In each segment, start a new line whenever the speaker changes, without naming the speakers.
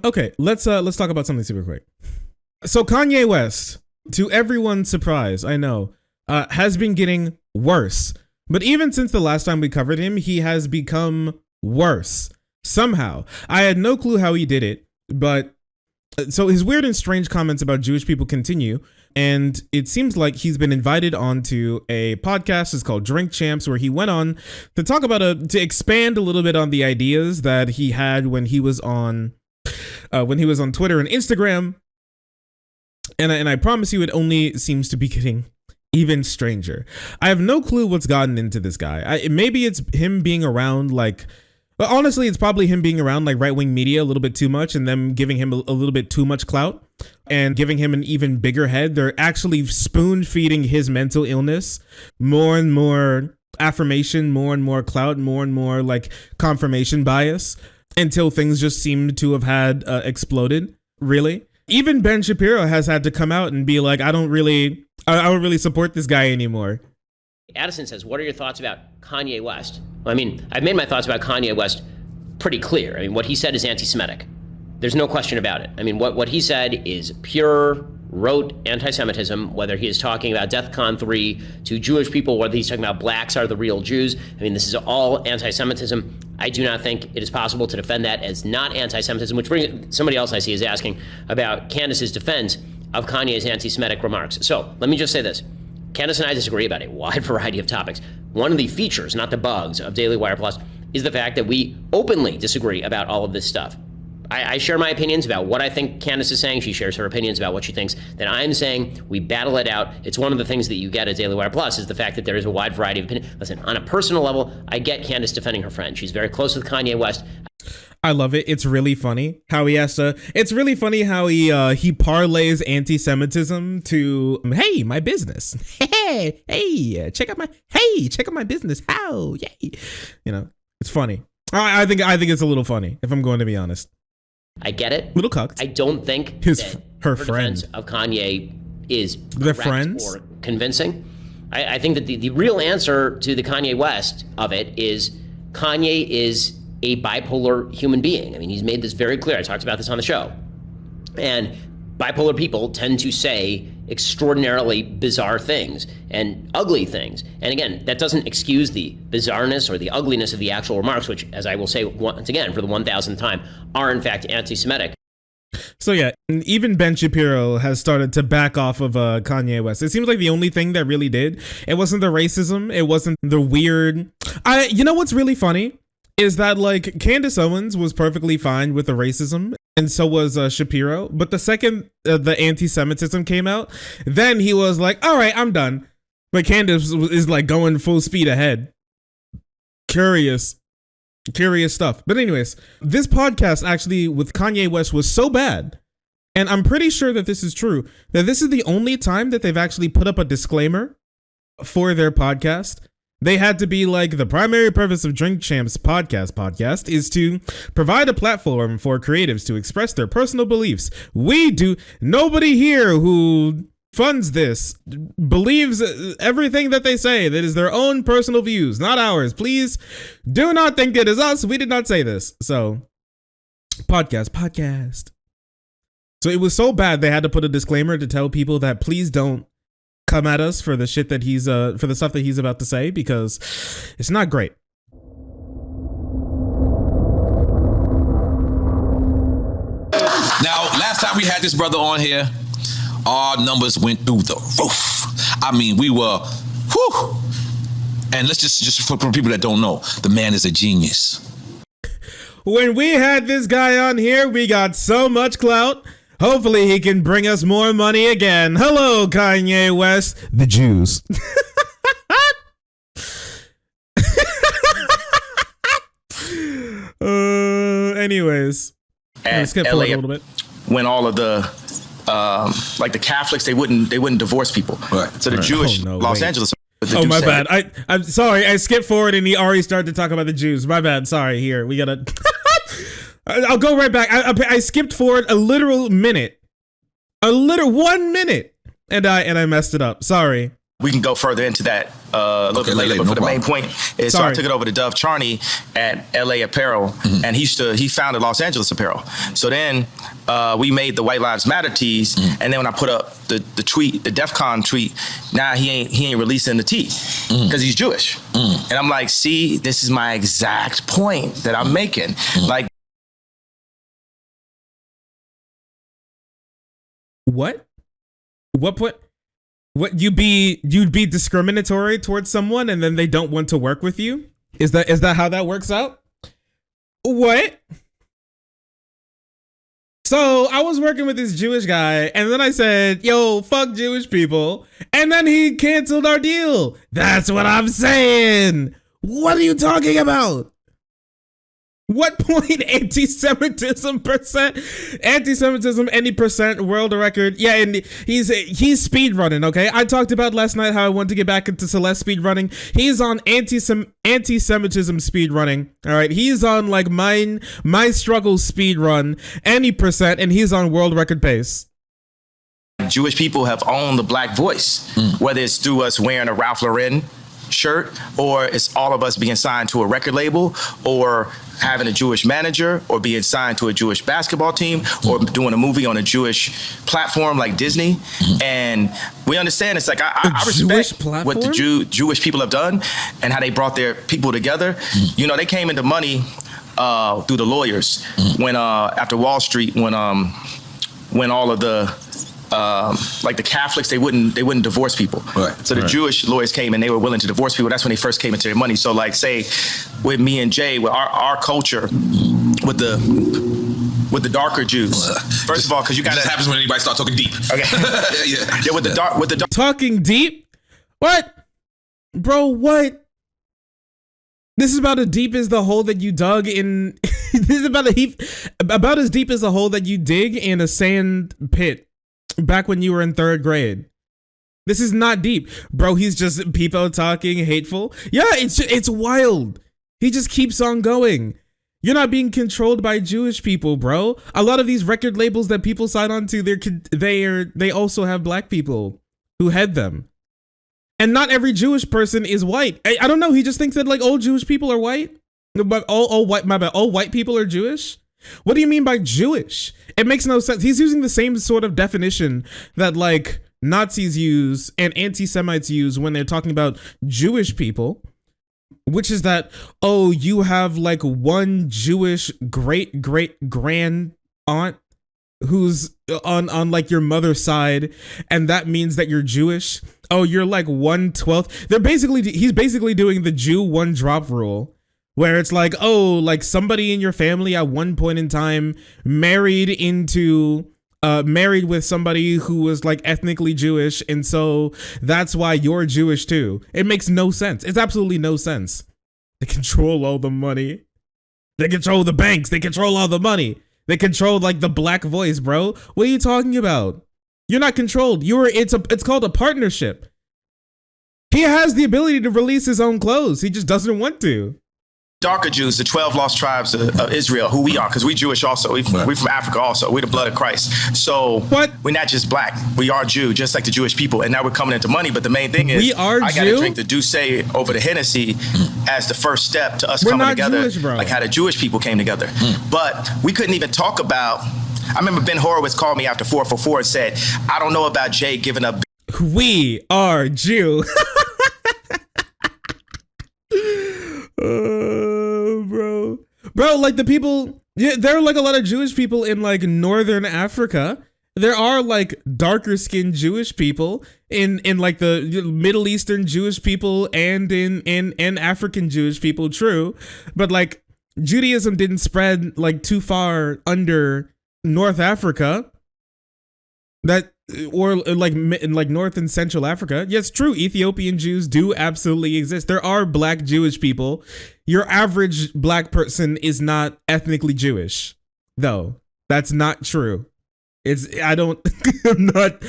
Okay, let's talk about something super quick. So Kanye West, to everyone's surprise, I know, has been getting worse. But even since the last time we covered him, he has become worse somehow. I had no clue how he did it, but so his weird and strange comments about Jewish people continue. And it seems like he's been invited onto a podcast. It's called Drink Champs, where he went on to talk about to expand a little bit on the ideas that he had when he was on Twitter and Instagram. And I promise you, it only seems to be getting even stranger. I have no clue what's gotten into this guy. Maybe it's him being around but honestly, it's probably him being around right-wing media a little bit too much and them giving him a little bit too much clout and giving him an even bigger head. They're actually spoon-feeding his mental illness more and more affirmation, more and more clout, more and more confirmation bias until things just seem to have had exploded, really. Even Ben Shapiro has had to come out and be like, I don't really support this guy anymore.
Addison says, what are your thoughts about Kanye West? Well, I mean, I've made my thoughts about Kanye West pretty clear. I mean, what he said is anti-Semitic. There's no question about it. I mean, what he said is pure, rote anti-Semitism, whether he is talking about DEFCON 3 to Jewish people, whether he's talking about blacks are the real Jews. I mean, this is all anti-Semitism. I do not think it is possible to defend that as not anti-Semitism, which brings somebody else I see is asking about Candace's defense of Kanye's anti-Semitic remarks. So let me just say this. Candace and I disagree about a wide variety of topics. One of the features, not the bugs, of Daily Wire Plus is the fact that we openly disagree about all of this stuff. I share my opinions about what I think Candace is saying. She shares her opinions about what she thinks that I'm saying. We battle it out. It's one of the things that you get at Daily Wire Plus is the fact that there is a wide variety of opinions. Listen, on a personal level, I get Candace defending her friend. She's very close with Kanye West.
I love it. It's really funny how he it's really funny how he parlays anti-Semitism to, hey, my business. Hey, check out my business. How? Yay. You know, it's funny. I think it's a little funny, if I'm going to be honest.
I get it.
Little cucked.
I don't think
her friend
defense of Kanye is
the friends
or convincing. I think that the real answer to the Kanye West of it is Kanye is a bipolar human being. I mean, he's made this very clear. I talked about this on the show. And bipolar people tend to say extraordinarily bizarre things and ugly things. And again, that doesn't excuse the bizarreness or the ugliness of the actual remarks, which, as I will say once again for the 1000th time, are in fact anti-Semitic.
So yeah, even Ben Shapiro has started to back off of Kanye West. It seems like the only thing that really did, it wasn't the racism, it wasn't the weird. You know what's really funny is that Candace Owens was perfectly fine with the racism, and so was Shapiro. But the second the anti-Semitism came out, then he was like, all right, I'm done. But Candace is going full speed ahead. Curious stuff. But anyways, this podcast actually with Kanye West was so bad, and I'm pretty sure that this is true, that this is the only time that they've actually put up a disclaimer for their podcast. They had to be the primary purpose of Drink Champs podcast is to provide a platform for creatives to express their personal beliefs. Nobody here who funds this believes everything that they say. That is their own personal views, not ours. Please do not think it is us. We did not say this. So podcast. So it was so bad they had to put a disclaimer to tell people that please don't come at us for the shit that he's for the stuff that he's about to say, because it's not great.
Now, last time we had this brother on here, our numbers went through the roof. I mean, we were, whew. And let's just for people that don't know, the man is a genius.
When we had this guy on here, we got so much clout. Hopefully he can bring us more money again. Hello, Kanye West. The Jews. Anyways.
Let's skip forward a little bit. When all of the the Catholics, they wouldn't divorce people. Right. So the Jewish Los Angeles.
Oh, my bad. I'm sorry. I skipped forward and he already started to talk about the Jews. My bad. Sorry. Here, we gotta. I'll go right back. I skipped forward a literal minute, 1 minute, and I messed it up. Sorry.
we can go further into that a little bit later. But for the main point is, so I took it over to Dove Charney at LA Apparel, and he founded Los Angeles Apparel. So then we made the White Lives Matter tees, and then when I put up the tweet, the DEF CON tweet, now he ain't releasing the tee because he's Jewish. And I'm like, see, this is my exact point that I'm making. Like,
what point? What you'd be discriminatory towards someone and then they don't want to work with you? Is that how that works out? What? So I was working with this Jewish guy and then I said, yo, fuck Jewish people. And then he canceled our deal. That's what I'm saying. What are you talking about? What point anti-Semitism percent? Anti-Semitism, any percent, world record. Yeah, and he's speed running, okay? I talked about last night how I want to get back into Celeste speed running. He's on anti-Semitism speed running. All right, he's on like my struggle speed run, any percent, and he's on world record pace.
Jewish people have owned the black voice, whether it's through us wearing a Ralph Lauren shirt, or it's all of us being signed to a record label, or having a Jewish manager, or being signed to a Jewish basketball team, or doing a movie on a Jewish platform like Disney. And we understand it's like, I respect what the Jewish people have done and how they brought their people together. You know, they came into money through the lawyers when after Wall Street, when all of the like the Catholics, they wouldn't divorce people. So the Jewish lawyers came and they were willing to divorce people. That's when they first came into their money. So like, say with me and Jay, with our culture, with the darker Jews. First of all, because you got
that happens when anybody starts talking deep.
Okay. Yeah, with the dark
talking deep. What, bro? What? This is about as deep as the hole that you dug in. This is about as deep as the hole that you dig in a sand pit back when you were in 3rd grade. This is not deep, bro. He's just people talking hateful. Yeah, it's wild. He just keeps on going. You're not being controlled by Jewish people, bro. A lot of these record labels that people sign on to, they also have black people who head them. And not every Jewish person is white. I don't know. He just thinks that like all Jewish people are white. But all white people are Jewish. What do you mean by Jewish? It makes no sense. He's using the same sort of definition that like Nazis use and anti-Semites use when they're talking about Jewish people, which is that, oh, you have like one Jewish great grand aunt who's on like your mother's side, and that means that you're Jewish. Oh, you're like 1/12. He's basically doing the Jew one drop rule, where it's like, oh, like somebody in your family at one point in time married with somebody who was like ethnically Jewish, and so that's why you're Jewish too. It makes no sense. It's absolutely no sense. They control all the money. They control the banks. They control all the money. They control like the black voice, bro. What are you talking about? You're not controlled. It's called a partnership. He has the ability to release his own clothes. He just doesn't want to.
Darker Jews, the 12 lost tribes of Israel, who we are, because we Jewish also. We from Africa also. We're the blood of Christ. So we're not just black. We are Jew, just like the Jewish people. And now we're coming into money. But the main thing is, I got to drink the Douce over the Hennessy as the first step to us coming together, Jewish, like how the Jewish people came together. But we couldn't even talk about. I remember Ben Horowitz called me after 444 and said, I don't know about Jay giving up.
We are Jew. Bro, like the people, yeah, there are like a lot of Jewish people in like Northern Africa. There are like darker skinned Jewish people in like the Middle Eastern Jewish people and in African Jewish people, true. But like Judaism didn't spread like too far under North Africa. Or like North and Central Africa. Yes, true. Ethiopian Jews do absolutely exist. There are black Jewish people. Your average black person is not ethnically Jewish, though. That's not true. I'm not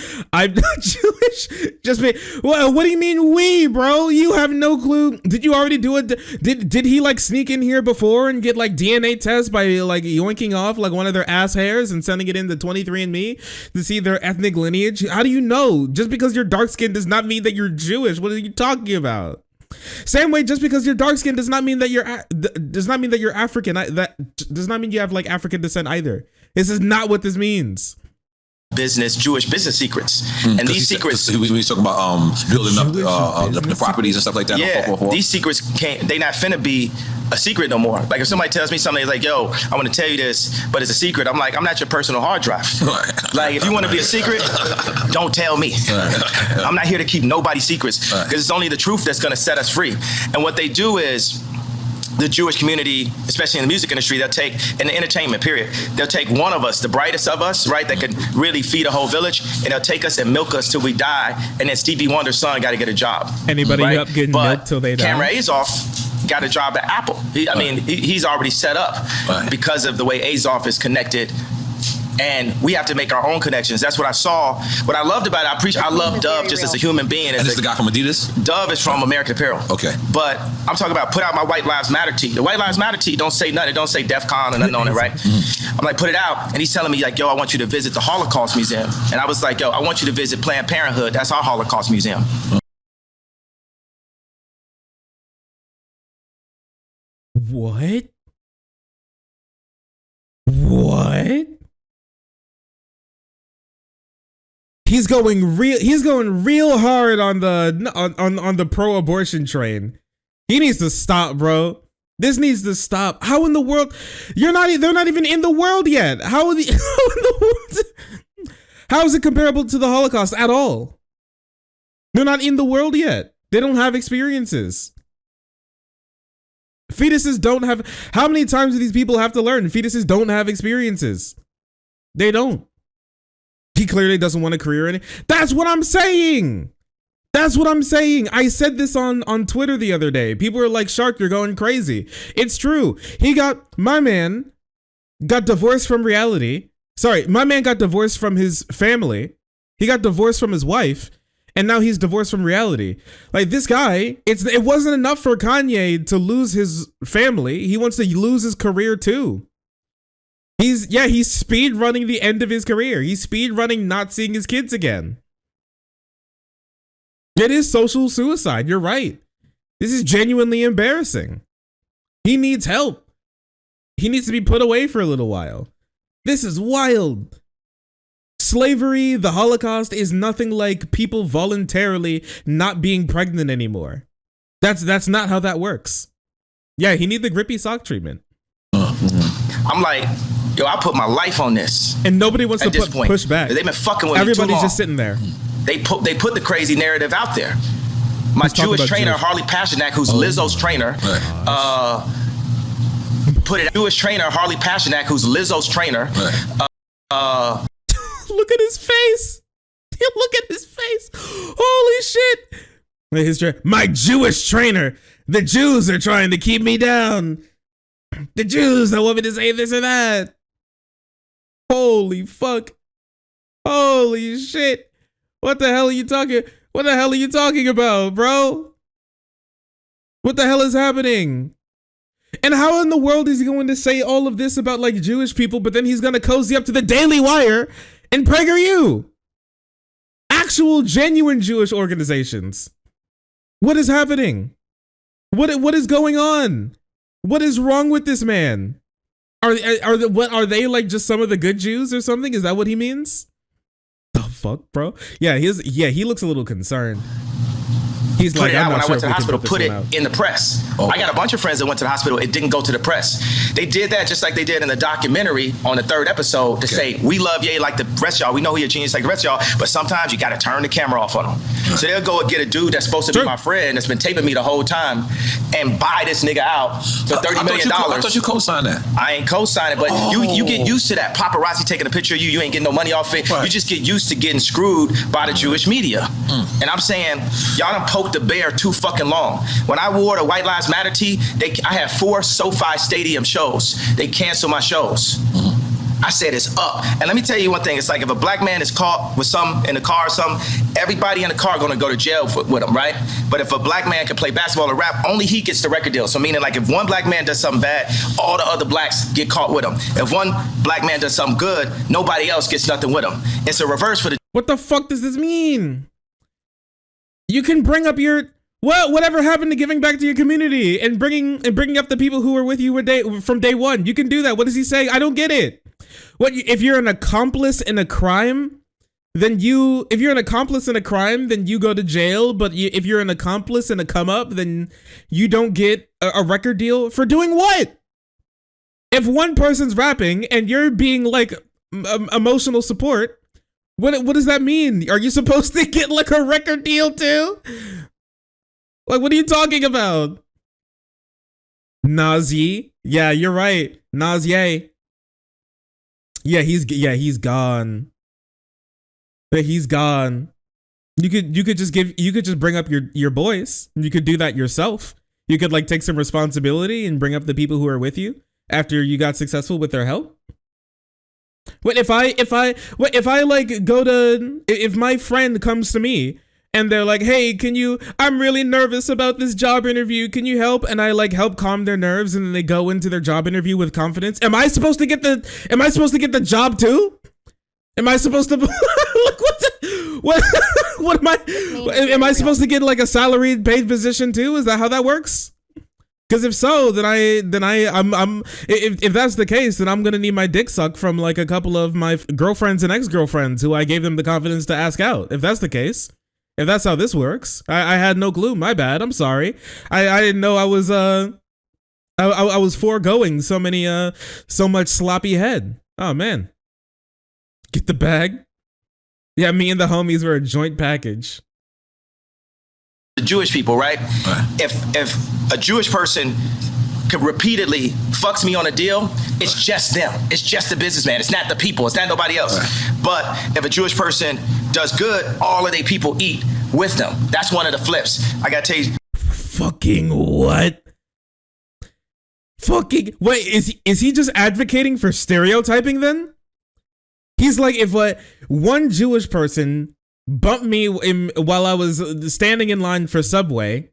Jewish. Just me. Well, what do you mean we, bro? You have no clue. Did you already do it? Did he like sneak in here before and get like DNA tests by like yoinking off like one of their ass hairs and sending it into 23andMe to see their ethnic lineage? How do you know? Just because you're dark skinned does not mean that you're Jewish. What are you talking about? Same way, just because you're dark skinned does not mean that you're African. That does not mean you have like African descent either. This is not what this means.
Jewish business secrets, and these secrets.
We talking about building up the properties and stuff like that.
Yeah, these secrets they not finna be a secret no more. Like if somebody tells me something, it's like, yo, I want to tell you this, but it's a secret. I'm like, I'm not your personal hard drive. Like if you want to be a secret, don't tell me. I'm not here to keep nobody's secrets because it's only the truth that's gonna set us free. And what they do is, the Jewish community, especially in the music industry, they'll take, in the entertainment period, they'll take one of us, the brightest of us, right, that could really feed a whole village, and they'll take us and milk us till we die, and then Stevie Wonder's son got to get a job.
Anybody
right?
up getting milked till they die?
Cameron Azoff got a job at Apple. He's already set up because of the way Azoff is connected. And we have to make our own connections. That's what I saw. What I loved about it, I love Dove just as a human being.
And this is the guy from Adidas?
Dove is from American Apparel.
Okay.
But I'm talking about put out my White Lives Matter tee. The White Lives Matter tee don't say nothing. It don't say DEF CON or nothing on it, right? I'm like, put it out. And he's telling me like, yo, I want you to visit the Holocaust Museum. And I was like, yo, I want you to visit Planned Parenthood. That's our Holocaust Museum.
What? What? He's going real hard on the pro-abortion train. He needs to stop, bro. This needs to stop. How in the world? They're not even in the world yet. How in the world? How is it comparable to the Holocaust at all? They're not in the world yet. They don't have experiences. Fetuses don't have. How many times do these people have to learn? Fetuses don't have experiences. They don't. He clearly doesn't want a career in it. That's what I'm saying. That's what I'm saying. I said this on Twitter the other day. People are like, Shark, you're going crazy. It's true. My man got divorced from reality. Sorry, my man got divorced from his family. He got divorced from his wife. And now he's divorced from reality. Like this guy, it wasn't enough for Kanye to lose his family. He wants to lose his career too. He's speed running the end of his career. He's speed running not seeing his kids again. It is social suicide. You're right. This is genuinely embarrassing. He needs help. He needs to be put away for a little while. This is wild. Slavery, the Holocaust is nothing like people voluntarily not being pregnant anymore. That's not how that works. Yeah, he needs the grippy sock treatment.
I'm like, yo, I put my life on this.
And nobody wants to push back.
They've been fucking with
Everybody's
me too long.
just sitting there.
They put the crazy narrative out there. My Jewish trainer, Harley Pasternak, who's Lizzo's trainer, put it. Jewish trainer, Harley Pasternak, who's Lizzo's trainer.
Look at his face. Look at his face. Holy shit. My Jewish trainer. The Jews are trying to keep me down. The Jews don't want me to say this or that. Holy fuck. Holy shit. What the hell are you talking about, bro? What the hell is happening? And how in the world is he going to say all of this about like Jewish people, but then he's going to cozy up to the Daily Wire and PragerU? Actual genuine Jewish organizations. What is happening? What is going on? What is wrong with this man? Are they like just some of the good Jews or something? Is that what he means? The fuck, bro? Yeah, he looks a little concerned. He's
put
like,
it out when I went to the
we
hospital, put it in the press. Oh. I got a bunch of friends that went to the hospital. It didn't go to the press. They did that just like they did in the documentary on the third episode to say, we love Ye like the rest of y'all. We know he a genius like the rest of y'all, but sometimes you got to turn the camera off on him. Right. So they'll go and get a dude that's supposed to be my friend that's been taping me the whole time and buy this nigga out for $30 million.
I thought you co-signed that.
I ain't co-signing, but you get used to that. Paparazzi taking a picture of you. You ain't getting no money off it. Right. You just get used to getting screwed by the Jewish media. And I'm saying, y'all done poked the bear too fucking long. When I wore the White Lives Matter tee, I had 4 SoFi Stadium shows. They canceled my shows. I said it's up. And let me tell you one thing. It's like if a black man is caught with something in the car or something, everybody in the car going to go to jail with him, right? But if a black man can play basketball or rap, only he gets the record deal. So meaning like if one black man does something bad, all the other blacks get caught with him. If one black man does something good, nobody else gets nothing with him. It's a reverse for the...
What the fuck does this mean? You can bring up your... Well, whatever happened to giving back to your community and bringing up the people who were with you from day one? You can do that. What does he say? I don't get it. What if you're an accomplice in a crime? Then if you're an accomplice in a crime, then you go to jail. But if you're an accomplice in a come up, then you don't get a record deal for doing what? If one person's rapping and you're being like emotional support, what does that mean? Are you supposed to get like a record deal too? Like, what are you talking about? Nazi? Yeah, you're right. Nazi. Yeah, he's gone. But he's gone. You could just bring up your boys. You could do that yourself. You could like take some responsibility and bring up the people who are with you after you got successful with their help. What if I like go to, if my friend comes to me and they're like, hey, I'm really nervous about this job interview. Can you help? And I like help calm their nerves and then they go into their job interview with confidence. Am I supposed to get the job too? Am I supposed to, like, what am I supposed to get like a salaried paid position too? Is that how that works? Because if so, then if that's the case, then I'm going to need my dick sucked from like a couple of my girlfriends and ex-girlfriends who I gave them the confidence to ask out. If that's the case. If that's how this works, I had no clue. My bad. I'm sorry. I didn't know I was foregoing so much sloppy head. Oh man, get the bag. Yeah, me and the homies were a joint package.
The Jewish people, right? If a Jewish person could repeatedly fucks me on a deal, it's just them. It's just the businessman. It's not the people. It's not nobody else. But if a Jewish person does good, all of their people eat with them. That's one of the flips. I gotta tell you.
Fucking what? Fucking wait, is he just advocating for stereotyping then? He's like, if one Jewish person bumped me while I was standing in line for Subway,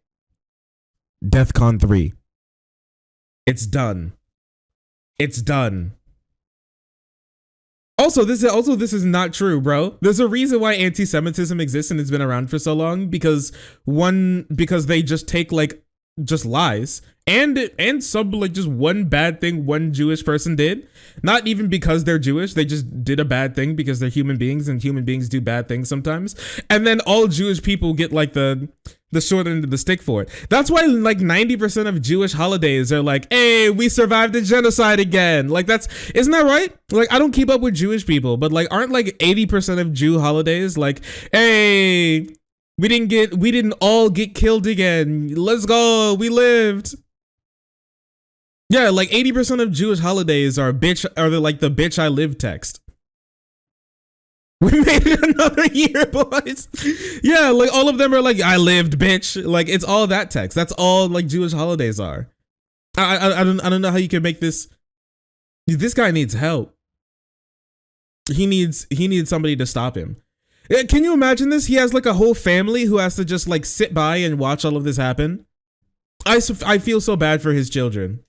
DEFCON 3. It's done. It's done. Also, this is not true, bro. There's a reason why anti-Semitism exists and it's been around for so long, because they just take like just lies and some like just one bad thing one Jewish person did, not even because they're Jewish, they just did a bad thing because they're human beings and human beings do bad things sometimes, and then all Jewish people get like the short end of the stick for it. That's why like 90% of Jewish holidays are like, hey, we survived a genocide again. Like isn't that right? Like I don't keep up with Jewish people, but like aren't like 80% of Jew holidays like, hey, we didn't all get killed again. Let's go. We lived. Yeah, like 80% of Jewish holidays are like the bitch I live text. We made it another year, boys. Yeah, like all of them are like, I lived, bitch. Like it's all that text. That's all like Jewish holidays are. I don't know how you can make this. This guy needs help. He needs somebody to stop him. Can you imagine this? He has like a whole family who has to just like sit by and watch all of this happen. I feel so bad for his children.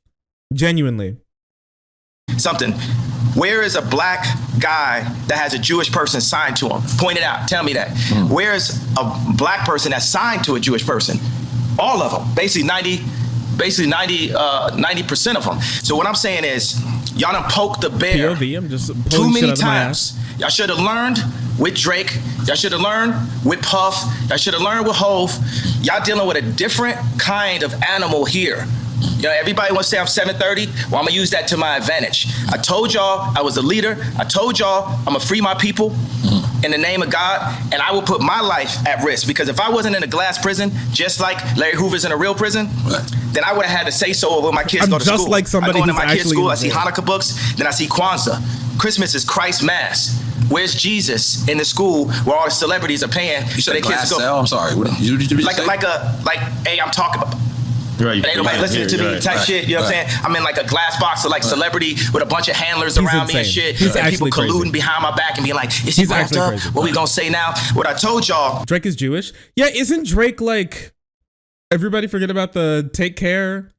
Genuinely.
Something. Where is a black guy that has a Jewish person signed to him? Point it out. Tell me that. Where is a black person that's signed to a Jewish person? All of them. Basically 90% of them. So what I'm saying is, y'all done poked the bear
POV, I'm just
too many times. Y'all should have learned with Drake. Y'all should have learned with Puff. Y'all should have learned with Hove. Y'all dealing with a different kind of animal here. You know, everybody wants to say I'm 730. Well, I'm gonna use that to my advantage. I told y'all I was a leader. I told y'all I'm gonna free my people in the name of God, and I will put my life at risk, because if I wasn't in a glass prison, just like Larry Hoover's in a real prison, then I would have had to say so when my kids go to school.
Just like somebody
I go into
who's
my kids' school, I
actually
see Hanukkah books, then I see Kwanzaa. Christmas is Christ Mass. Where's Jesus in the school where all the celebrities are paying
You
so
said
their kids
glass
go?
cell? I'm sorry. What did you say?
Hey, I'm talking about. Right. Ain't nobody listening to me type shit. You know what I'm saying? I'm in like a glass box of like celebrity with a bunch of handlers around me and shit.
He's
and people colluding
crazy.
behind my back and being like, is he wrapped up? Crazy. What we gonna say now? What I told y'all.
Drake is Jewish. Yeah, isn't Drake like, everybody forget about the Take Care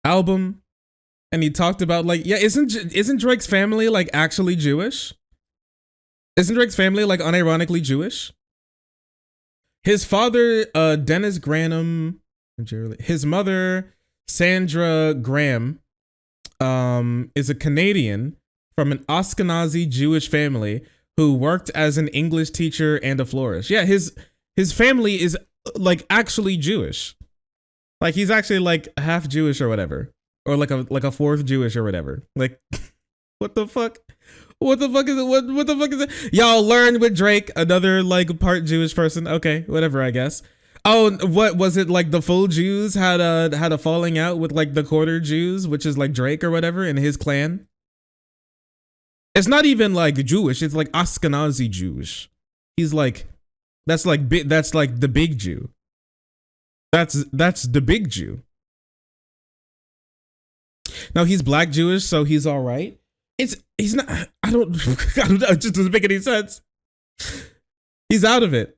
album? And he talked about like, yeah, isn't Drake's family like actually Jewish? Isn't Drake's family like unironically Jewish? His father, Dennis Granum, his mother, Sandra Graham, is a Canadian from an Ashkenazi Jewish family who worked as an English teacher and a florist. Yeah, his family is like actually Jewish. Like he's actually like half Jewish or whatever. Or like a fourth Jewish or whatever. Like, what the fuck? What the fuck is it? What the fuck is it? Y'all learned with Drake, another like part Jewish person. Okay, whatever, I guess. Oh, what was it? Like the full Jews had a falling out with like the quarter Jews, which is like Drake or whatever, and his clan. It's not even like Jewish. It's like Ashkenazi Jewish. He's like, that's like the big Jew. That's the big Jew. Now he's black Jewish, so he's all right. He's not. I don't know. It just doesn't make any sense. He's out of it.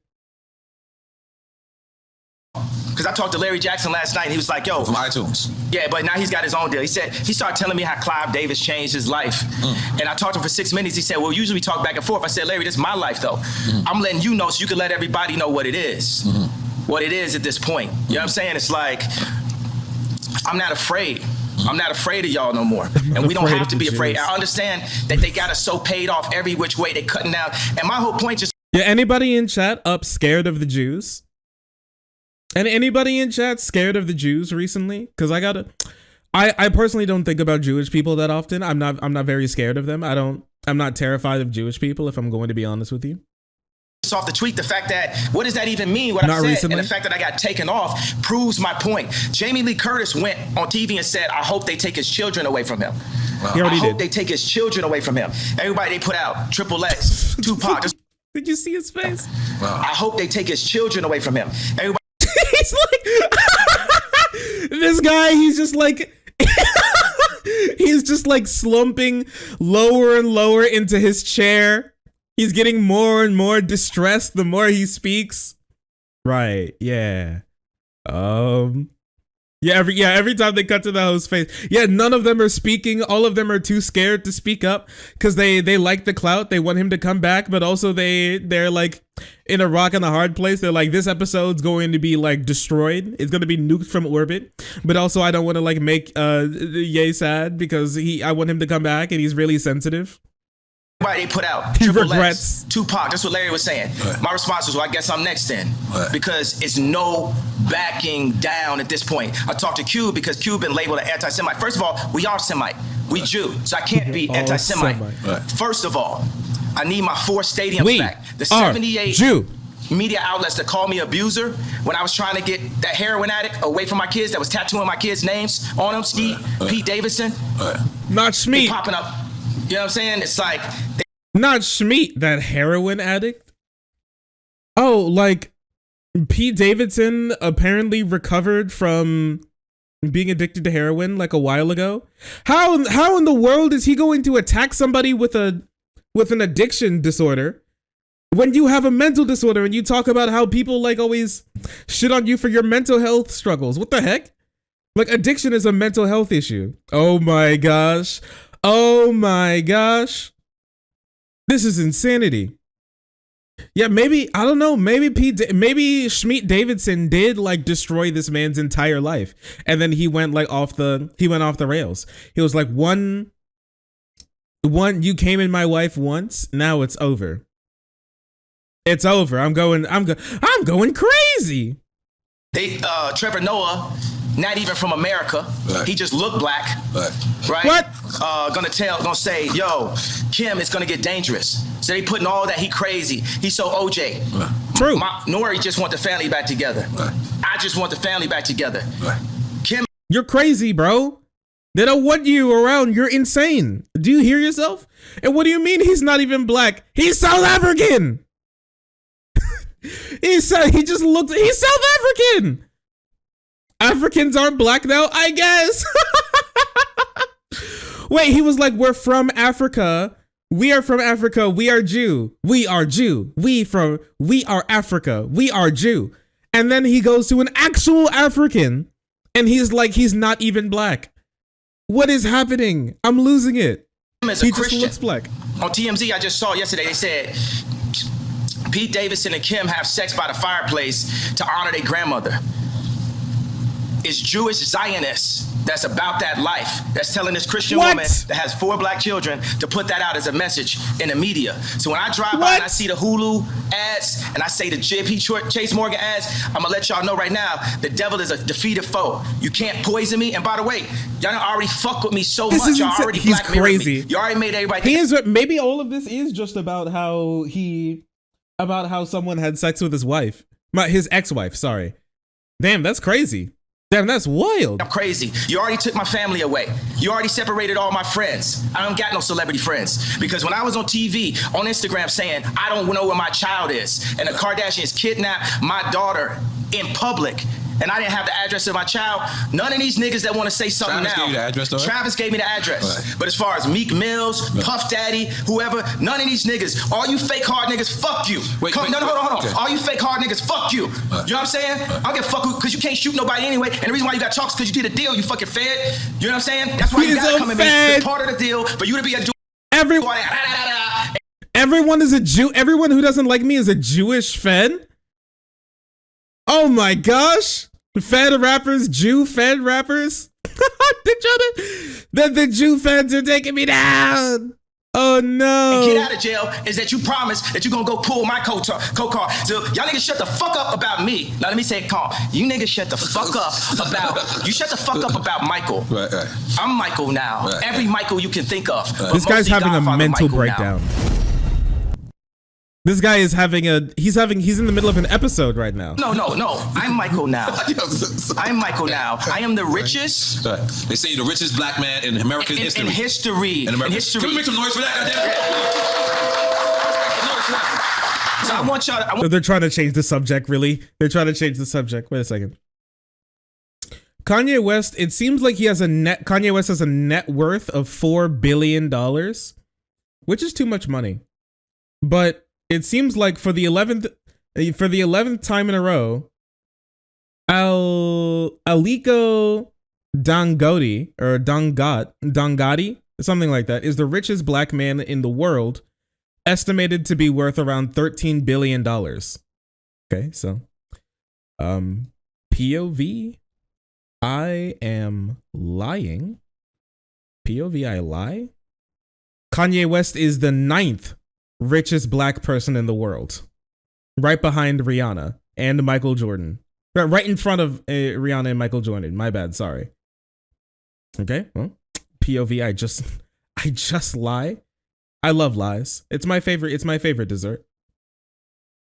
Because I talked to Larry Jackson last night, and he was like, "Yo,
from iTunes."
Yeah, but now he's got his own deal. He started telling me how Clive Davis changed his life, and I talked to him for 6 minutes. He said, "Well, usually we talk back and forth." I said, "Larry, this is my life, though. I'm letting you know so you can let everybody know what it is, what it is at this point." You know what I'm saying? It's like I'm not afraid. I'm not afraid of y'all no more. And we don't have to be afraid. I understand that they got us so paid off every which way. They cutting out. And my whole point just...
Yeah, anybody in chat up scared of the Jews? And anybody in chat scared of the Jews recently? Because I personally don't think about Jewish people that often. I'm not very scared of them. I'm not terrified of Jewish people, if I'm going to be honest with you.
Off the tweet, the fact that, what does that even mean, what I said? Recently. And the fact that I got taken off proves my point. Jamie Lee Curtis went on TV and said, I hope they take his children away from him. I hope they take his children away from him. Everybody they put out, Triple X, Tupac.
Did you see his face?
I hope they take his children away from him. Everybody.
He's like, this guy, he's just like, he's just like slumping lower and lower into his chair. He's getting more and more distressed the more he speaks. Right, yeah. Every time they cut to the host's face. Yeah, none of them are speaking. All of them are too scared to speak up because they like the clout. They want him to come back, but also they're like in a rock and a hard place. They're like, this episode's going to be like destroyed. It's going to be nuked from orbit. But also I don't want to like make Ye sad because I want him to come back and he's really sensitive.
They put out
he
Triple
regrets.
X, Tupac. That's what Larry was saying.
Right.
My response was, well, I guess I'm next then.
Right.
Because it's no backing down at this point. I talked to Cube because Cube been labeled an anti-Semite. First of all, we are Semite. We Jew. So I can't be anti-Semite.
Right.
First of all, I need my 4 stadiums back. The 78
Jew.
media outlets that called me abuser when I was trying to get that heroin addict away from my kids that was tattooing my kids' names on them, Ski, Pete Davidson.
Not Schmeat.
Popping up. You know what I'm saying? It's like...
Not Schmeat, that heroin addict. Oh, like Pete Davidson apparently recovered from being addicted to heroin like a while ago. How in the world is he going to attack somebody with an addiction disorder when you have a mental disorder and you talk about how people like always shit on you for your mental health struggles? What the heck? Like addiction is a mental health issue. Oh my gosh. Oh my gosh. This is insanity. Yeah, maybe, I don't know, maybe Schmeat Davidson did like destroy this man's entire life. And then he went off the rails. He was like, one, you came in my life once, now it's over. It's over. I'm going crazy.
Trevor Noah, not even from America.
Right.
He just looked black. Right?
What?
Gonna say, yo, Kim, it's gonna get dangerous. So they putting all that, he crazy. He's so OJ.
Right.
True.
Nori just want the family back together.
Right.
I just want the family back together.
Right.
Kim.
You're crazy, bro. They don't want you around. You're insane. Do you hear yourself? And what do you mean he's not even black? He's South African. He's South African. Africans aren't black now, I guess. Wait, he was like, we're from Africa. We are from Africa. We are Jew. We are Jew. We are Africa. We are Jew. And then he goes to an actual African and he's like, he's not even black. What is happening? I'm losing it.
He
just looks black.
On TMZ, I just saw yesterday, they said Pete Davidson and Kim have sex by the fireplace to honor their grandmother. It's Jewish Zionists that's about that life, that's telling this Christian woman that has 4 black children to put that out as a message in the media. So when I drive by and I see the Hulu ads and I say the JP Chase Morgan ads, I'm gonna let y'all know right now, the devil is a defeated foe. You can't poison me. And by the way, y'all already fuck with me so much. Y'all already
he's crazy.
Me. You already made everybody.
He is. Maybe all of this is just about how someone had sex with his wife, his ex-wife. Sorry. Damn, that's crazy. Damn, that's wild.
I'm crazy. You already took my family away. You already separated all my friends. I don't got no celebrity friends. Because when I was on TV, on Instagram saying, I don't know where my child is, and the Kardashians kidnapped my daughter in public, and I didn't have the address of my child, none of these niggas that want to say something
Travis gave you the address, though, right?
Travis gave me the address.
Right.
But as far as Meek Mills, Puff Daddy, whoever, none of these niggas, all you fake hard niggas, fuck you. Hold on. Okay. All you fake hard niggas, fuck you. Right. You know what I'm saying? I don't give a fuck because you can't shoot nobody anyway. And the reason why you got talks is because you did a deal, you fucking fed. You know what I'm saying? That's why you gotta come and be part of the deal for you to be a
Everyone is a Jew. Everyone who doesn't like me is a Jewish Fed. Oh my gosh. Fed rappers, Jew Fed rappers. The Jew Feds are taking me down. Oh no.
And get out of jail is that you promise that you're gonna go pull my co-car. So y'all niggas shut the fuck up about me. Now let me say it calm. You niggas shut the fuck up about Michael. Right. I'm Michael now. Right. Every Michael you can think of.
This guy's having a mental breakdown. Now. This guy is he's in the middle of an episode right now.
No. I'm Michael now. I am the richest.
Right. They say you're the richest black man in American history.
In history.
Can we make some noise for that?
So I want y'all
So they're trying to change the subject, really? They're trying to change the subject. Wait a second. Kanye West, it seems like Kanye West has a net worth of $4 billion, which is too much money. But it seems like for the 11th time in a row, Aliko Dangote or Dangote, something like that, is the richest black man in the world, estimated to be worth around $13 billion. Okay, so POV, I am lying. POV, I lie. Kanye West is the 9th richest black person in the world, right behind Rihanna and Michael Jordan, right in front of Rihanna and Michael Jordan. My bad, sorry. Okay, well, POV, I just lie. I love lies. It's my favorite dessert.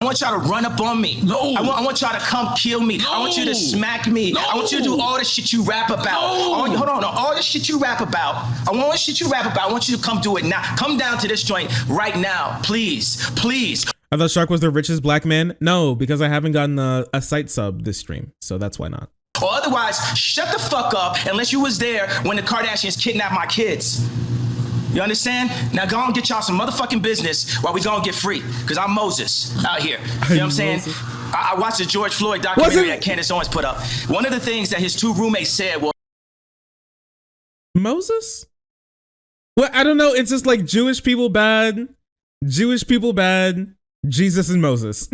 I want y'all to run up on me.
No.
I want y'all to come kill me. No. I want you to smack me. No. I want you to do all the shit you rap about.
No.
All the shit you rap about. I want you to come do it now. Come down to this joint right now, please.
I thought Shark was the richest black man. No, because I haven't gotten a site sub this stream, so that's why not.
Or otherwise, shut the fuck up unless you was there when the Kardashians kidnapped my kids. You understand? Now go and get y'all some motherfucking business while we go and get free. Because I'm Moses out here. You know what I'm saying? I watched the George Floyd documentary that Candace Owens put up. One of the things that his 2 roommates said was,
Moses? Well, I don't know. It's just like Jewish people bad, Jesus and Moses.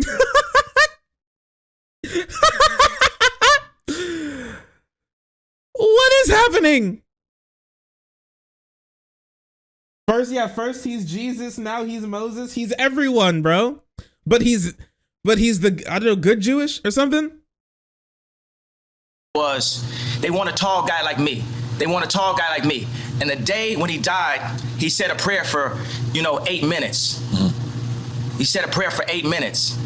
What is happening? First he's Jesus, now he's Moses. He's everyone, bro. But he's the, I don't know, good Jewish or something?
They want a tall guy like me. And the day when he died, he said a prayer for, 8 minutes. He said a prayer for 8 minutes.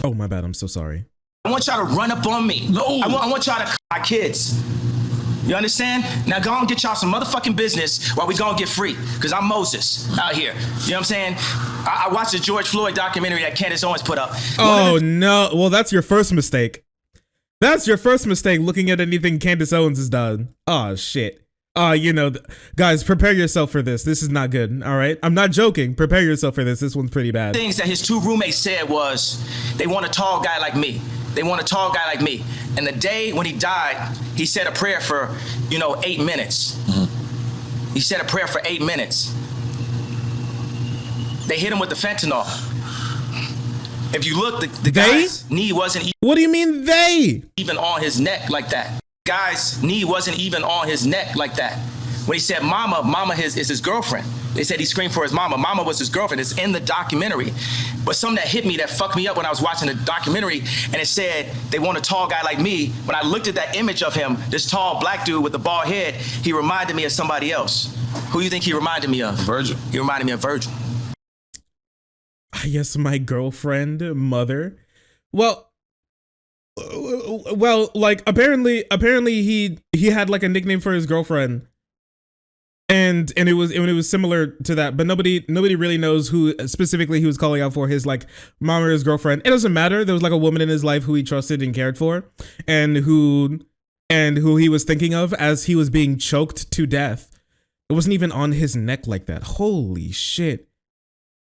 Oh, my bad. I'm so sorry.
I want y'all to run up on me. No. I want y'all to my kids. You understand? Now go and get y'all some motherfucking business while we go and get free. Because I'm Moses out here. You know what I'm saying? I watched the George Floyd documentary that Candace Owens put up.
Oh, no. Well, that's your first mistake. That's your first mistake, looking at anything Candace Owens has done. Oh, shit. Guys, prepare yourself for this. This is not good, all right? I'm not joking. Prepare yourself for this. This one's pretty bad.
Things that his two roommates said was, they want a tall guy like me. They want a tall guy like me. And the day when he died, he said a prayer for, 8 minutes. Mm-hmm. He said a prayer for 8 minutes. They hit him with the fentanyl. If you look, the guy's knee wasn't
What do you mean they?
even on his neck like that. Guy's knee wasn't even on his neck like that. When he said mama is his girlfriend. They said he screamed for his mama. Mama was his girlfriend. It's in the documentary. But something that hit me, that fucked me up when I was watching the documentary, and it said, they want a tall guy like me. When I looked at that image of him, this tall black dude with the bald head, he reminded me of somebody else. Who do you think he reminded me of?
Virgil.
He reminded me of Virgil.
Yes, my girlfriend, mother. Well, like apparently he had like a nickname for his girlfriend, and it was similar to that, but nobody really knows who specifically he was calling out for, his like mom or his girlfriend. It doesn't matter. There was like a woman in his life who he trusted and cared for, and who he was thinking of as he was being choked to death. It wasn't even on his neck like that. Holy shit.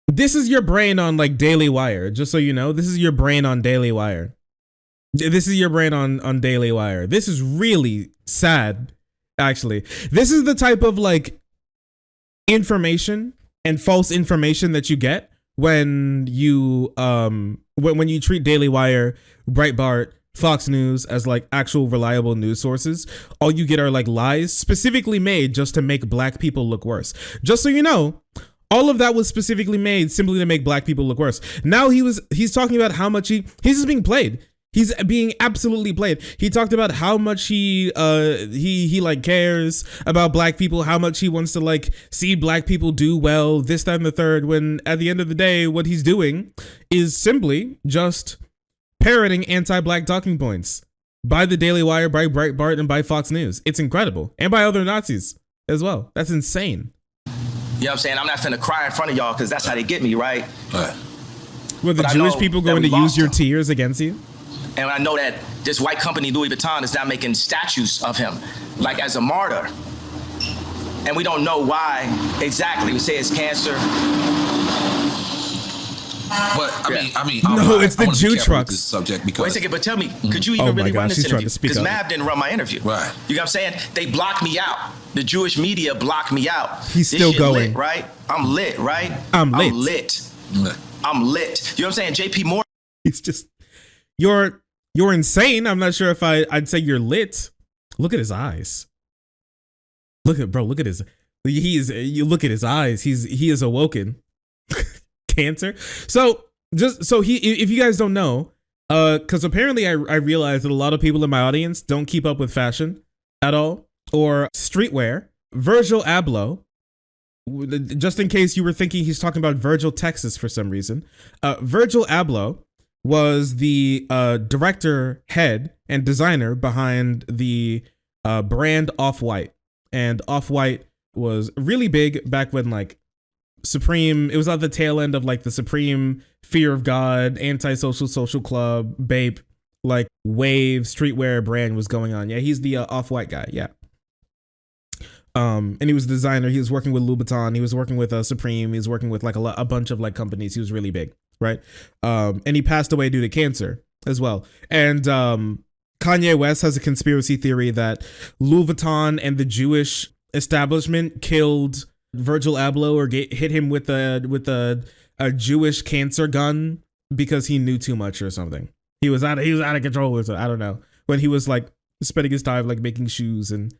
This is your brain on like Daily Wire, just so you know. This is your brain on Daily Wire. This is your brain on Daily Wire. This is really sad, actually. This is the type of like information and false information that you get when you when you treat Daily Wire, Breitbart, Fox News as like actual reliable news sources. All you get are like lies specifically made just to make black people look worse. Just so you know, all of that was specifically made simply to make black people look worse. Now he's talking about how much he's just being played. He's being absolutely played. He talked about how much he like cares about black people, how much he wants to like see black people do well, this, that, and the third, when at the end of the day, what he's doing is simply just parroting anti-black talking points by the Daily Wire, by Breitbart, and by Fox News. It's incredible. And by other Nazis as well. That's insane.
You know what I'm saying? I'm not finna cry in front of y'all because that's how they get me, right?
Right.
Were the Jewish people going to use your tears against you?
And I know that this white company, Louis Vuitton, is now making statues of him, like as a martyr. And we don't know why exactly. We say it's cancer.
But I mean,
no, it's the Jew
trucks.
trucks.
This subject because
Wait a second, but tell me, could you even really run this interview? Because Mav didn't run my interview.
Right.
You know what I'm saying? They blocked me out. The Jewish media blocked me out.
He's still going.
Lit, right? I'm lit, right?
I'm lit.
I'm lit. You know what I'm saying? JP Morgan.
It's just, you're insane. I'm not sure if I'd say you're lit. Look at his eyes. Look at his, you look at his eyes. He is awoken. Cancer. So if you guys don't know, because apparently I realized that a lot of people in my audience don't keep up with fashion at all or streetwear. Virgil Abloh, just in case you were thinking he's talking about Virgil, Texas for some reason, Virgil Abloh was the director, head, and designer behind the brand Off-White. And Off-White was really big back when like Supreme, it was at the tail end of like the Supreme, Fear of God, Anti-Social, Social Club, Bape, like wave streetwear brand was going on. Yeah, he's the Off-White guy. Yeah. And he was a designer. He was working with Louis Vuitton. He was working with Supreme. He was working with like a bunch of like companies. He was really big, right? And he passed away due to cancer as well. And Kanye West has a conspiracy theory that Louis Vuitton and the Jewish establishment killed Virgil Abloh or hit him with a Jewish cancer gun because he knew too much or something. He was out of control or something. I don't know. When he was like spending his time like making shoes and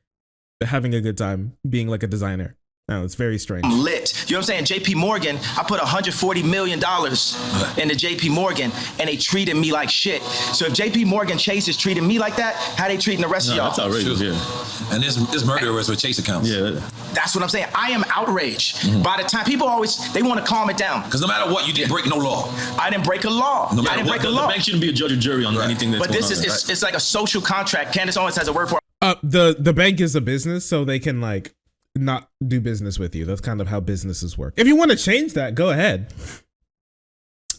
having a good time being like a designer. No, it's very strange.
I'm lit. You know what I'm saying? JP Morgan, I put $140 million into JP Morgan and they treated me like shit. So if JP Morgan Chase is treating me like that, how they treating the rest of y'all?
That's outrageous, yeah.
And there's murderers with Chase accounts.
Yeah.
That's what I'm saying. I am outraged. By the time people they want to calm it down.
Because no matter what, you didn't break no law.
I didn't break a law. I didn't break a law.
The bank shouldn't be a judge or jury on anything that's
going on. But this is it's like a social contract. Candace Owens has a word for it.
The bank is a business, so they can like not do business with you. That's kind of how businesses work. If you want to change that, go ahead.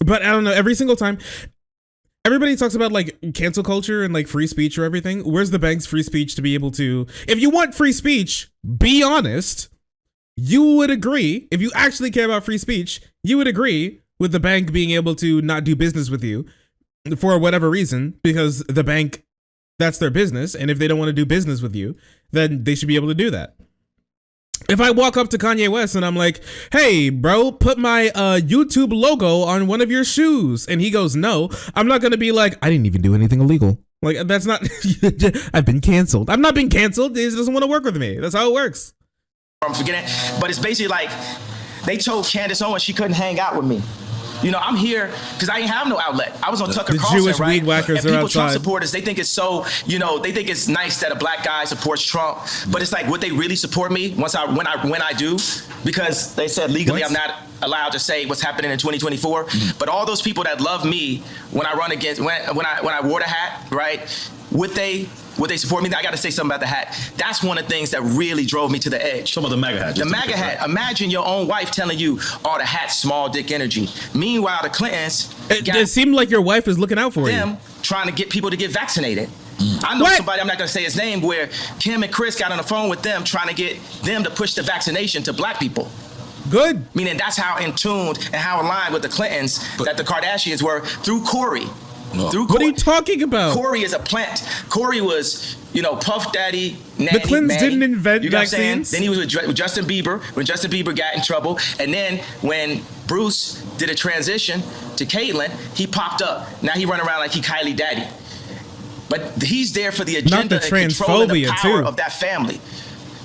But I don't know, every single time everybody talks about like cancel culture and like free speech or everything. Where's the bank's free speech to be able to, if you want free speech, be honest. You would agree, if you actually care about free speech, you would agree with the bank being able to not do business with you for whatever reason, because the bank, that's their business. And if they don't want to do business with you, then they should be able to do that. If I walk up to Kanye West and I'm like, hey, bro, put my YouTube logo on one of your shoes, and he goes, no, I'm not going to be like, I didn't even do anything illegal. Like, that's not, I've been canceled. I'm not being canceled. He doesn't want to work with me. That's how it works.
I'm forgetting, but it's basically like they told Candace Owens she couldn't hang out with me. You know, I'm here because I ain't have no outlet. I was on Tucker Carlson,
Jewish
right?
weed whackers
and people,
are outside.
Trump supporters, they think it's so, you know, they think it's nice that a black guy supports Trump, but it's like, would they really support me when I do? Because they said legally
What?
I'm not allowed to say what's happening in 2024. But all those people that love me when I run against, when I wore the hat, right? Would they support me? I got to say something about the hat. That's one of the things that really drove me to the edge.
Some of the MAGA hat.
The MAGA hat. Imagine your own wife telling you, "Oh, the hat's small dick energy." Meanwhile, the Clintons
It seemed like your wife is looking out for you.
them trying to get people to get vaccinated. I know
What?
somebody, I'm not going to say his name, where Kim and Chris got on the phone with them trying to get them to push the vaccination to black people.
Good.
Meaning that's how in tuned and how aligned with the Clintons that the Kardashians were through Corey. Through
What are you talking about?
Corey is a plant. Corey was, you know, Puff Daddy, Nanny,
The Clintons
Manny.
didn't invent
You know what I'm saying?
vaccines.
Then he was with Justin Bieber, when Justin Bieber got in trouble. And then when Bruce did a transition to Caitlyn, he popped up. Now he run around like he Kylie Daddy. But he's there for the agenda
the
and control and the
transphobia,
power
too.
of that family.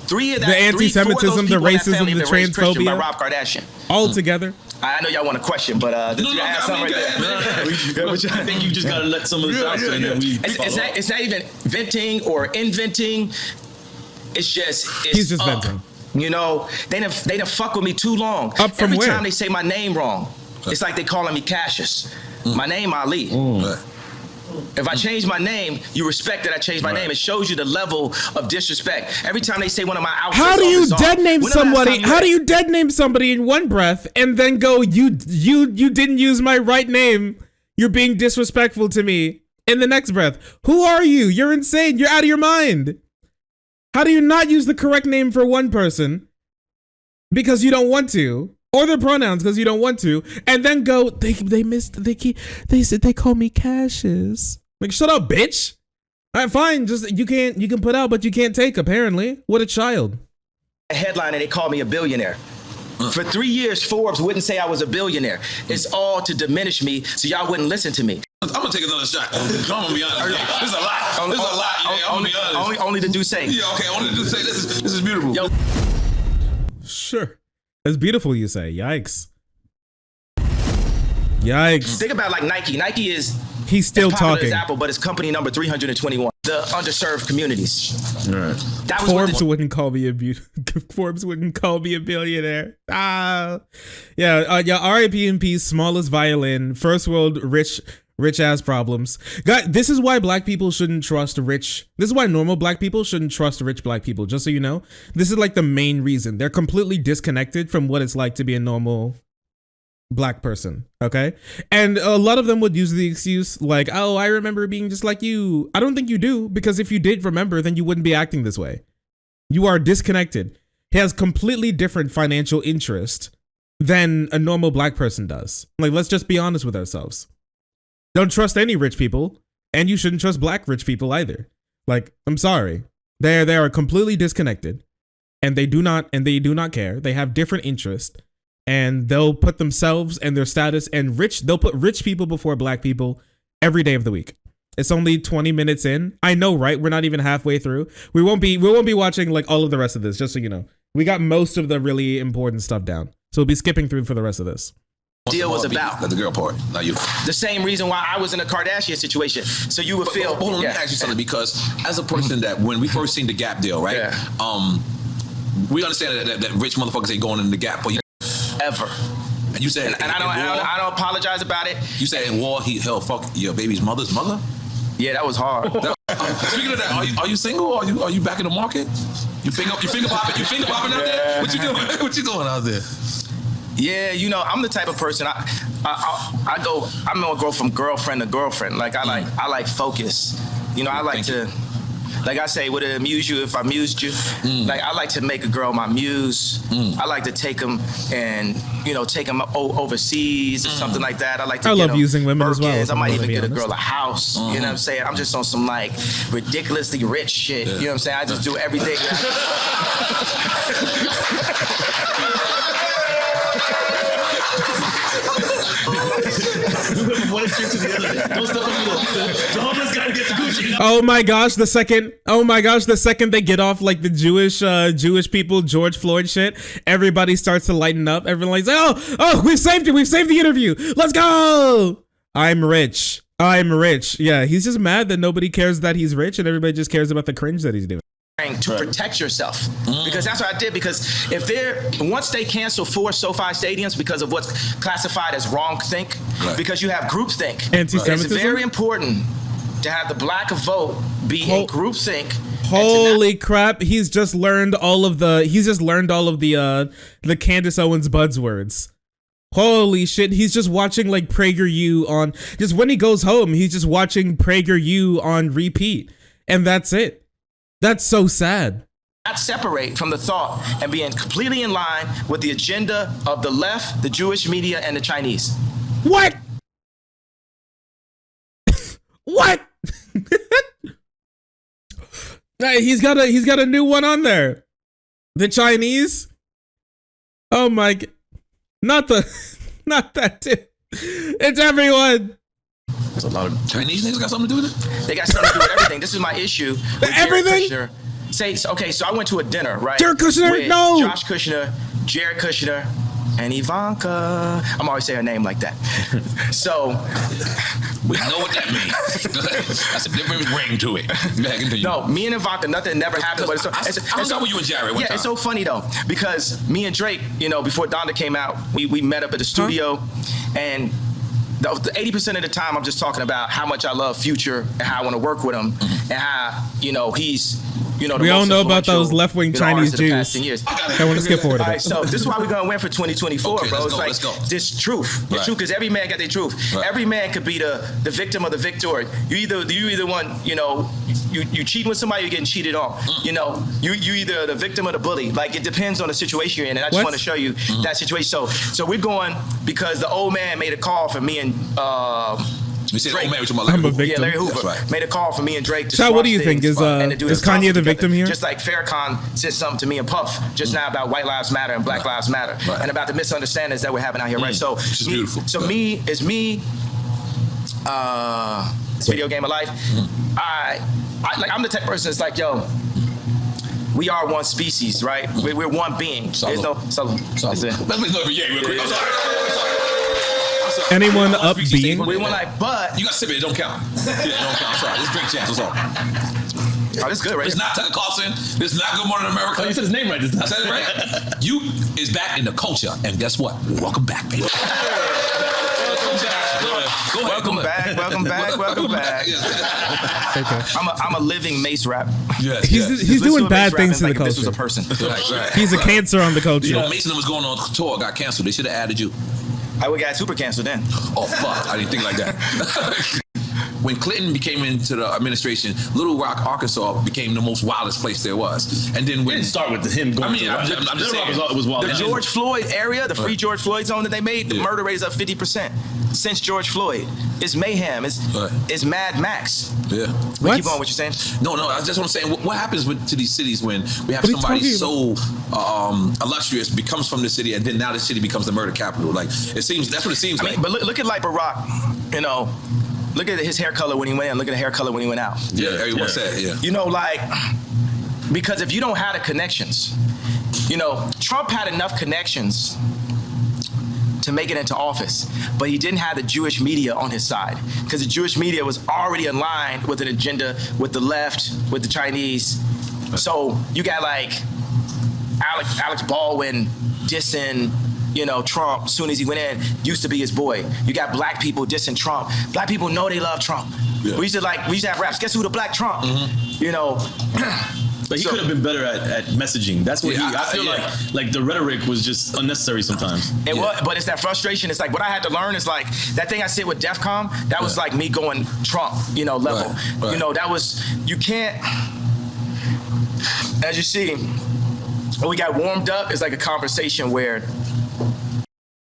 Three of that,
The anti-Semitism, the racism, the
by
transphobia.
Rob Kardashian.
All together.
I know y'all want a question, but
No,
you have
I
something
mean,
right there.
I think you just gotta let some of this out so then we follow up.
It's not even venting or inventing. It's
He's just
up.
venting.
You know, they done fuck with me too long.
Up from
Every
where?
time they say my name wrong, it's like they calling me Cassius. My name Ali. If I change my name, you respect that I changed my name. It shows you the level of disrespect. Every time they say one of my outfits,
How do you dead name
When the last
somebody?
time you
How
had-
do you dead name somebody in one breath and then go, you didn't use my right name. You're being disrespectful to me in the next breath. Who are you? You're insane. You're out of your mind. How do you not use the correct name for one person because you don't want to, or their pronouns because you don't want to, and then go, they said they call me Cassius. Like, shut up, bitch. All right, fine. Just you can put out, but you can't take, apparently. What a child.
a headline and they called me a billionaire. For 3 years, Forbes wouldn't say I was a billionaire. It's all to diminish me so y'all wouldn't listen to me.
I'm gonna take another shot. I'm gonna be honest. There's a lot. There's a lot. Yeah, I'm gonna be honest.
Only to do say.
Yeah, okay. Only to say this is beautiful.
Yo.
Sure. That's beautiful, you say. Yikes. Yikes.
Think about like Nike. Nike is
He's still
as popular
talking.
as Apple, but it's company number 321. The underserved communities.
Right.
That was
Forbes
what
wouldn't call me a Forbes wouldn't call me a billionaire. Yeah. R.I.P. in peace. Smallest violin. First world rich ass problems. God, this is why black people shouldn't trust rich. This is why normal black people shouldn't trust rich black people. Just so you know, this is like the main reason. They're completely disconnected from what it's like to be a normal black person. Okay. And a lot of them would use the excuse like, oh, I remember being just like you. I don't think you do, because if you did remember, then you wouldn't be acting this way. You are disconnected. He has completely different financial interest than a normal black person does. Like, let's just be honest with ourselves. Don't trust any rich people, and you shouldn't trust black rich people either. Like, I'm sorry. They are completely disconnected, and they do not care. They have different interests. And they'll put themselves and their status and they'll put rich people before black people every day of the week. It's only 20 minutes in. I know, right? We're not even halfway through. We won't be watching like all of the rest of this, just so you know. We got most of the really important stuff down. So we'll be skipping through for the rest of this.
deal was about.
Let the girl part, not you.
The same reason why I was in a Kardashian situation. So you would feel.
Hold on, let me ask you something, because as a person that when we first seen the Gap deal, right?
Yeah.
We understand that rich motherfuckers ain't going in the Gap, but
Ever.
and you said,
And I don't apologize about it.
You said in war he'll fuck your baby's mother's mother.
Yeah, that was hard.
Speaking of that, are you single? Are you back in the market? You finger popping out there? What you doing? What you doing out there?
Yeah, you know, I'm the type of person I'm gonna go from girlfriend to girlfriend. Like I like focus. You know, I like to. Like I say, would it amuse you if I amused you? Like I like to make a girl my muse. I like to take them and take them overseas or something like that. I like to. I love
using women as well.
I might even get a girl a house. You know what I'm saying? I'm just on some like ridiculously rich shit. You know what I'm saying? I just do everything.
One extreme to the other. Don't step on the homeless guy gets Gucci.
Oh my gosh, the second they get off like the Jewish people, George Floyd shit, everybody starts to lighten up. Everyone's like, oh, we've saved the interview. Let's go. I'm rich. Yeah, he's just mad that nobody cares that he's rich and everybody just cares about the cringe that he's doing.
To protect yourself, because that's what I did. Because once they cancel 4 SoFi stadiums because of what's classified as wrong think, because you have groupthink.
Anti-Semitism.
It's very important to have the black vote be in groupthink.
Holy crap! He's just learned all of the Candace Owens buzzwords. Holy shit! He's just watching like PragerU on. Just when he goes home, he's just watching PragerU on repeat, and that's it. That's so sad.
Not separate from the thought and being completely in line with the agenda of the left, the Jewish media, and the Chinese.
What? What? Hey, he's got a new one on there. The Chinese? Oh my god. Not that too. It's everyone.
There's a lot of Chinese niggas got something to do with it?
They got something to do with everything. This is my issue.
Everything?
So I went to a dinner, right?
Jared Kushner?
With
No.
Josh Kushner, Jared Kushner, and Ivanka. I'm always saying her name like that. So
we know what that means. That's a different ring to it.
No, me and Ivanka, nothing never happened. But
I was with you and Jared one time.
It's so funny though, because me and Drake, before Donda came out, we met up at the studio, and 80% of the time I'm just talking about how much I love Future and how I want to work with him, and how he's
we all know about those left-wing Chinese Jews. I want to skip forward.
All right, so this is why we're gonna win for 2024, okay, bro. Let's go. This truth, the truth, because every man got their truth. Right. Every man could be the victim of the victor. You either one, you cheating with somebody, you're getting cheated on. You either the victim or the bully. Like it depends on the situation you're in, and I just want to show you that situation. So we're going because the old man made a call for me and.
We said,
Drake.
"Oh man, we're talking about Larry
Larry Hoover made a call for me and Drake to
Chad, what do you think? Is Kanye the victim here?
Just like Farrakhan said something to me and Puff just now about White Lives Matter and Black Lives Matter and about the misunderstandings that we're having out here, right? So,
which is beautiful.
So this video game of life. I'm the type of person that's like, yo, we are one species, right? We're one being. There's no That's it.
Let me know if you're real quick. I'm sorry.
Anyone up being?
We were like, but
you got to sip it. It don't count. It don't count. I'm sorry. This drink chance. What's up?
Oh, this is good, right?
It's not Tucker Carlson. This is not Good Morning America.
Oh, you said his name right this time.
I said it right. You is back in the culture, and guess what? Welcome back, baby. Go ahead.
Welcome back. I'm a living Mace rap.
Yes,
he's doing bad things to the culture.
This was a person.
Right.
He's a cancer on the culture.
Mason was going on tour, got canceled. They should have added you.
I would got super canceled then.
Oh fuck! I didn't think like that. When Clinton became into the administration, Little Rock, Arkansas became the most wildest place there was. And then when
it didn't start with him going
I'm just saying,
it was wild.
The George Floyd area, the free George Floyd zone that they made, the murder rate is up 50% since George Floyd. It's mayhem. It's Mad Max.
Yeah.
But keep on what you're saying.
No, I just want to say, what happens to these cities when we have somebody so illustrious becomes from the city, and then now the city becomes the murder capital? Like it seems that's what it seems like.
But look at like Barack, Look at his hair color when he went in. Look at the hair color when he went out.
Yeah, everyone said, yeah.
Because if you don't have the connections, Trump had enough connections to make it into office, but he didn't have the Jewish media on his side because the Jewish media was already aligned with an agenda with the left, with the Chinese. So you got like Alex Baldwin dissing Trump, as soon as he went in, used to be his boy. You got black people dissing Trump. Black people know they love Trump. Yeah. We used to have raps. Guess who the black Trump?
But he could have been better at messaging. That's what I feel like the rhetoric was just unnecessary sometimes.
It was, but it's that frustration. It's like what I had to learn is like that thing I said with DEFCON, that was like me going Trump, level.
Right.
That was, you can't, as you see, when we got warmed up, it's like a conversation where.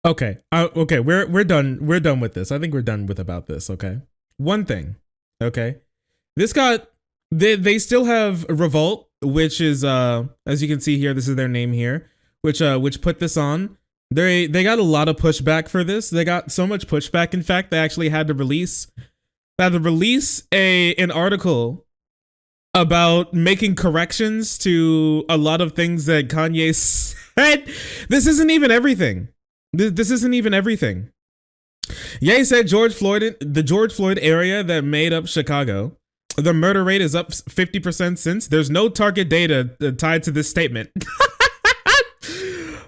Okay. Okay. We're done. We're done with this. I think we're done with about this. Okay. One thing. Okay. They still have Revolt, which is as you can see here, this is their name here, which put this on. They got a lot of pushback for this. They got so much pushback. In fact, they actually had to release an article about making corrections to a lot of things that Kanye said. This isn't even everything. This isn't even everything. Ye said the George Floyd area that made up Chicago, the murder rate is up 50% since. There's no target data tied to this statement.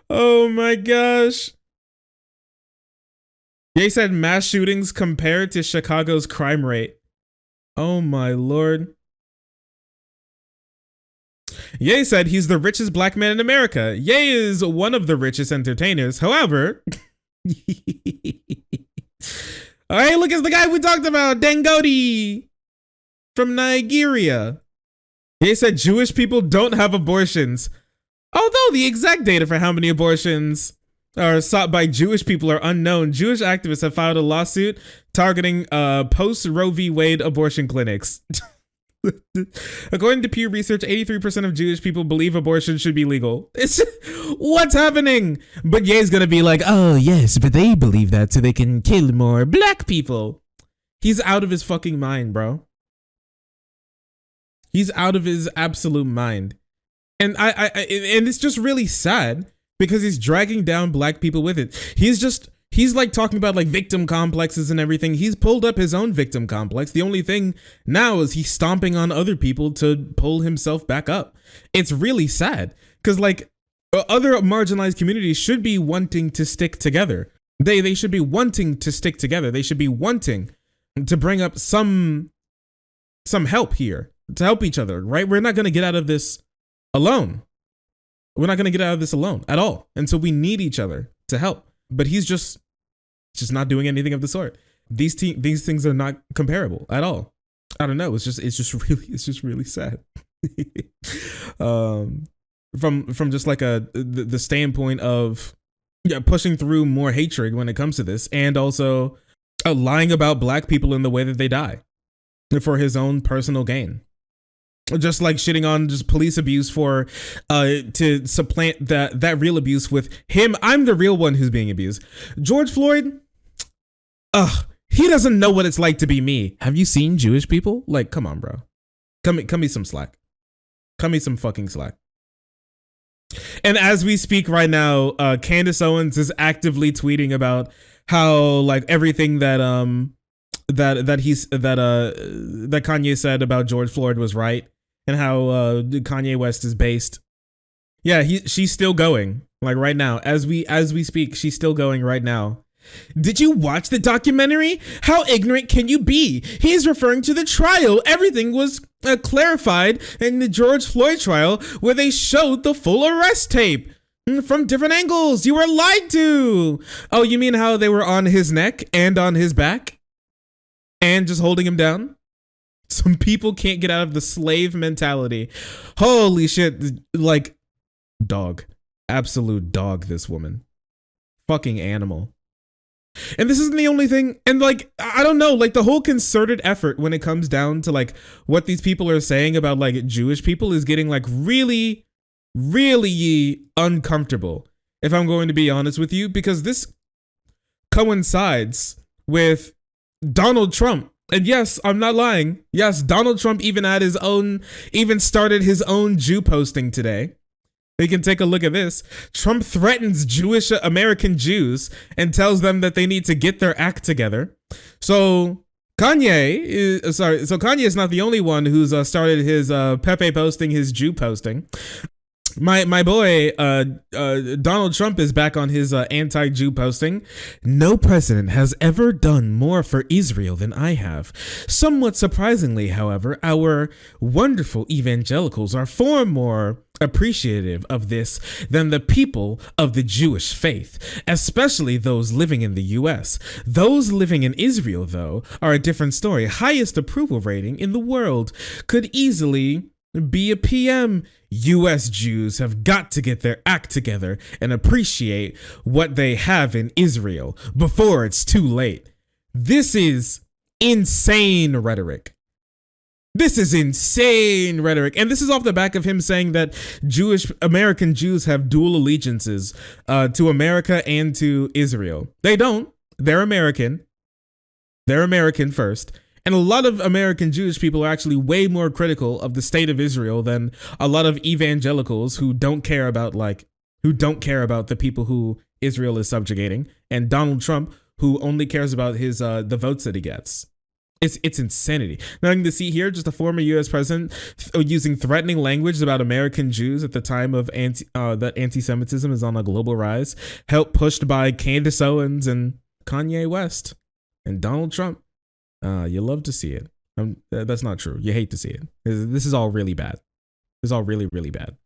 Oh my gosh. Ye said mass shootings compared to Chicago's crime rate. Oh my Lord. Ye said he's the richest black man in America. Ye is one of the richest entertainers. However, all right, look, it's the guy we talked about, Dangote from Nigeria. Ye said Jewish people don't have abortions, although the exact data for how many abortions are sought by Jewish people are unknown. Jewish activists have filed a lawsuit targeting post-Roe v. Wade abortion clinics. According to Pew Research, 83% of Jewish people believe abortion should be legal. What's happening? But Ye's gonna be like, oh yes, but they believe that so they can kill more black people. He's out of his fucking mind, bro. He's out of his absolute mind. And and it's just really sad because he's dragging down black people with it. He's like talking about like victim complexes and everything. He's pulled up his own victim complex. The only thing now is he's stomping on other people to pull himself back up. It's really sad because like other marginalized communities should be wanting to stick together. They should be wanting to stick together. They should be wanting to bring up some help here to help each other, right? We're not going to get out of this alone. We're not going to get out of this alone at all. And so we need each other to help. But he's just not doing anything of the sort. These things are not comparable at all. I don't know. It's just really sad. From just like the standpoint of pushing through more hatred when it comes to this, and also lying about black people in the way that they die for his own personal gain. Just like shitting on just police abuse for to supplant that real abuse with him. I'm the real one who's being abused. George Floyd, he doesn't know what it's like to be me. Have you seen Jewish people? Like, come on, bro. Cut me some slack. Cut me some fucking slack. And as we speak right now, Candace Owens is actively tweeting about how like everything that Kanye said about George Floyd was right. And how Kanye West is based. Yeah, she's still going. Like right now, as we speak, she's still going right now. Did you watch the documentary? How ignorant can you be? He's referring to the trial. Everything was clarified in the George Floyd trial where they showed the full arrest tape from different angles. You were lied to. Oh, you mean how they were on his neck and on his back and just holding him down? Some people can't get out of the slave mentality. Holy shit. Like, dog. Absolute dog, this woman. Fucking animal. And this isn't the only thing. And like, I don't know, like the whole concerted effort when it comes down to like what these people are saying about like Jewish people is getting like really, really uncomfortable. If I'm going to be honest with you, because this coincides with Donald Trump. And yes, I'm not lying. Yes, Donald Trump even started his own Jew posting today. You can take a look at this. Trump threatens Jewish American Jews and tells them that they need to get their act together. So Kanye is not the only one who's started his Pepe posting, his Jew posting. My boy Donald Trump is back on his anti-Jew posting. No president has ever done more for Israel than I have. Somewhat surprisingly, however, our wonderful evangelicals are far more appreciative of this than the people of the Jewish faith, especially those living in the US. Those living in Israel, though, are a different story. Highest approval rating in the world. Could easily be a PM. US Jews have got to get their act together and appreciate what they have in Israel before it's too late. This is insane rhetoric. This is insane rhetoric. And this is off the back of him saying that American Jews have dual allegiances to America and to Israel. They don't. They're American. They're American first. And a lot of American Jewish people are actually way more critical of the state of Israel than a lot of evangelicals who don't care about the people who Israel is subjugating, and Donald Trump, who only cares about his the votes that he gets. It's insanity. Nothing to see here, just a former U.S. president using threatening language about American Jews at the time of that anti-Semitism is on a global rise, helped pushed by Candace Owens and Kanye West and Donald Trump. You love to see it. That's not true. You hate to see it. This is all really bad. This is all really, really bad.